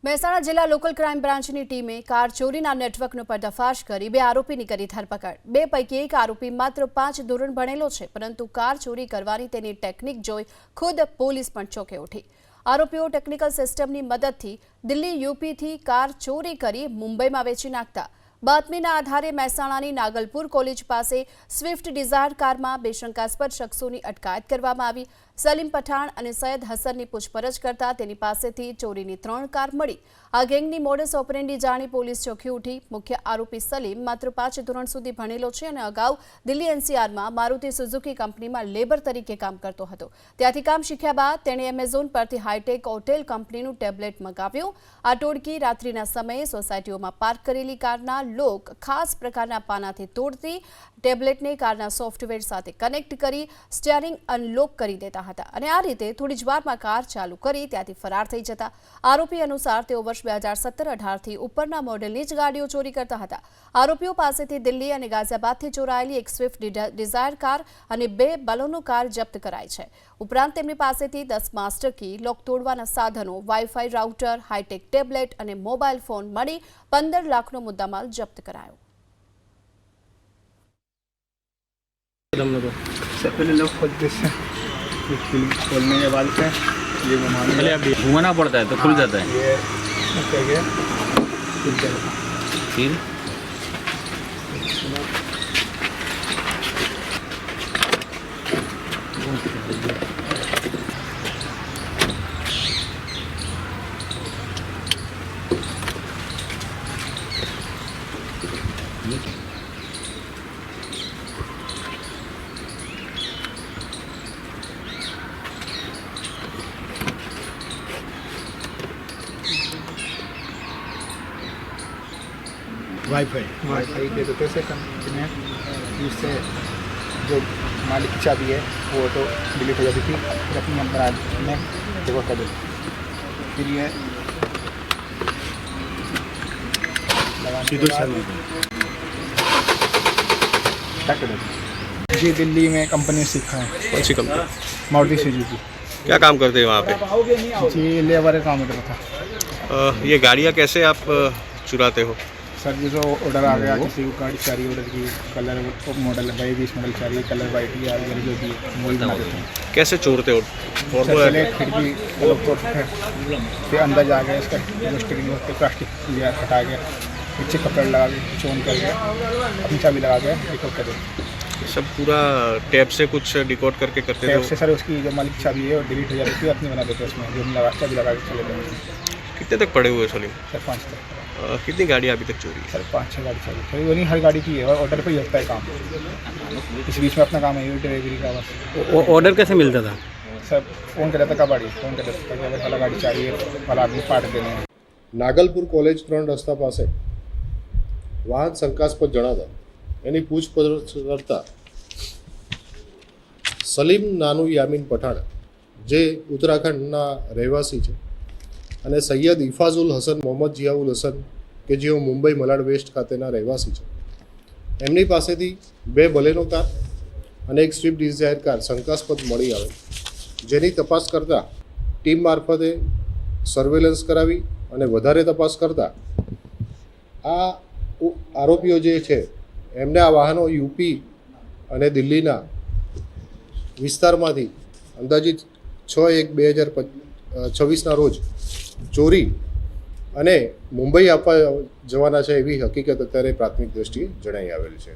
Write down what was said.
મહેસાણા જિલ્લા local crime બ્રાન્ચની ટીમે કાર ચોરીના નેટવર્કનો પર્દાફાશ કરી 2 આરોપીની કરી ધરપકડ। 2 પૈકી એક આરોપી માત્ર 5 ધોરણ ભણેલો છે, પરંતુ કાર ચોરી કરવાની તેની ટેકનિક જોઈ ખુદ પોલીસ પણ ચોંકી ઉઠી। આરોપીઓ ટેકનિકલ સિસ્ટમની મદદથી દિલ્હી યુપીથી કાર ચોરી કરી મુંબઈમાં વેચી નાખતા। બાતમીના આધારે મહેસાણાની નાગલપુર કોલેજ પાસે સ્વિફ્ટ ડિઝાયર કારમાં 2 શંકાસ્પદ શખ્સોની અટકાયત કરવામાં આવી। સલીમ પઠાણ અને સૈયદ હસનની પૂછપરછ કરતા તેની પાસેથી ચોરીની 3 કાર મળી। આ ગેંગની મોડસ ઓપરેન્ડી જાણી પોલીસ ચોંકી ઉઠી। મુખ્ય આરોપી સલીમ માત્ર 5 ધોરણ સુધી ભણેલો છે અને અગાઉ દિલ્હી એનસીઆરમાં મારુતિ સુઝુકી કંપનીમાં લેબર તરીકે કામ કરતો હતો। ત્યાંથી કામ શીખ્યા બાદ તેણે એમેઝોન પરથી હાઈટેક હોટેલ કંપનીનું ટેબ્લેટ મંગાવ્યું। આ ટોળકી રાત્રિના સમયે સોસાયટીઓમાં પાર્ક કરેલી કારના લોક ખાસ પ્રકારના પાનાથી તોડતી ટેબ્લેટને કારના સોફ્ટવેર સાથે કનેક્ટ કરી સ્ટીયરિંગ અનલોક કરી દેતા હતા અને આ રીતે થોડી જ વારમાં કાર ચાલુ કરી ત્યાંથી ફરાર થઈ જતા। આરોપી અનુસાર તેઓ વર્ષ 2017-18 થી ઉપરના મોડેલની જ ગાડીઓ ચોરી કરતા હતા। આરોપીઓ પાસેથી દિલ્હી અને ગાઝિયાબાદથી ચોરાયેલી એક સ્વિફ્ટ ડિઝાયર કાર અને 2 બલેનો કાર જપ્ત કરાઈ છે। ઉપરાંત તેમની પાસેથી 10 માસ્ટર કી, લોક તોડવાના સાધનો, વાઈફાઈ રાઉટર, હાઈટેક ટેબ્લેટ અને મોબાઈલ ફોન મળી 15 લાખનો मुद्दामाल जब्त करायो। सबसे पहले लोग खोलते हैं, खोलने के बाद से ये पहले अब घुमाना पड़ता है तो खुल जाता है, ये खुल जाता है। फिर वाईफाई दे देते से कंपनी में, जिससे जो मालिक की चाबी है वो तो डिलीट हो जाती थी, फिर अपने नंबर आज में देखो कर देते। फिर ये जी दिल्ली में कंपनी सीखा है। कौन सी कंपनी? मारुति सुजुकी। क्या काम करते हैं वहाँ पे? जी लेबर काम करता था। ये गाड़ियाँ कैसे आप चुराते हो? सर जो ऑर्डर आ गया, किसी को गाड़ी चाहिए, ऑर्डर की कलर मॉडल है, 20 मॉडल चाहिए, कलर वाइट या जो भी वही बना देते हैं। कैसे चोरते हो? सर पहले खिड़की लोग तोड़ते हैं, फिर अंदर जाके इसका जो स्टिकिंग होती है प्लास्टिक लिया हटा के पीछे कपड़ा लगा के चोन करके अपनी चाबी लगा के डिकोड कर देते। सब पूरा टैब से कुछ डिकोड करके करते टैब हो? से सर उसकी जो मालिक चाबी है वो डिलीट हो जाती है, अपनी बना देते हैं उसमें, जो लगा चाबी लगा के चले जाते। कितने तक पड़े हुए सलीम? सर 5 तक। कितनी गाड़ियाँ अभी तक चोरी? सर 5-6 गाड़ी चाहिए, फिर वो नहीं हर गाड़ी की है और ऑर्डर पर ही होता है काम। इस बीच में अपना काम है डिलीवरी का बस। ऑर्डर कैसे मिलता था? सर फोन कर देता कबाड़ी, फोन कर देता कि अगर वाला गाड़ी चाहिए वाला आदमी पार्ट देने हैं। નાગલપુર કોલેજ 3 રસ્તા પાસે વાહન શંકાસ્પદ જણાતા એની પૂછપરછ કરતા સલીમ નાનુ યામીન પઠાણ જે ઉત્તરાખંડના રહેવાસી છે અને સૈયદ ઇફાઝુલ હસન મોહમ્મદ જિયાઉલ હસન કે જેઓ મુંબઈ મલાડ વેસ્ટ ખાતેના રહેવાસી છે, એમની પાસેથી 2 બલેનો કાર અને એક સ્વિફ્ટ ડિઝાયર કાર શંકાસ્પદ મળી આવે, જેની તપાસ કરતા ટીમ મારફતે સર્વેલન્સ કરાવી અને વધારે તપાસ કરતા આ આરોપીઓ જે છે એમને આ વાહનો યુપી અને દિલ્હીના વિસ્તારમાંથી અંદાજિત 6/1/2026ના રોજ ચોરી અને મુંબઈ આપવા જવાના છે એવી હકીકત અત્યારે પ્રાથમિક દ્રષ્ટિએ જણાઈ આવેલી છે।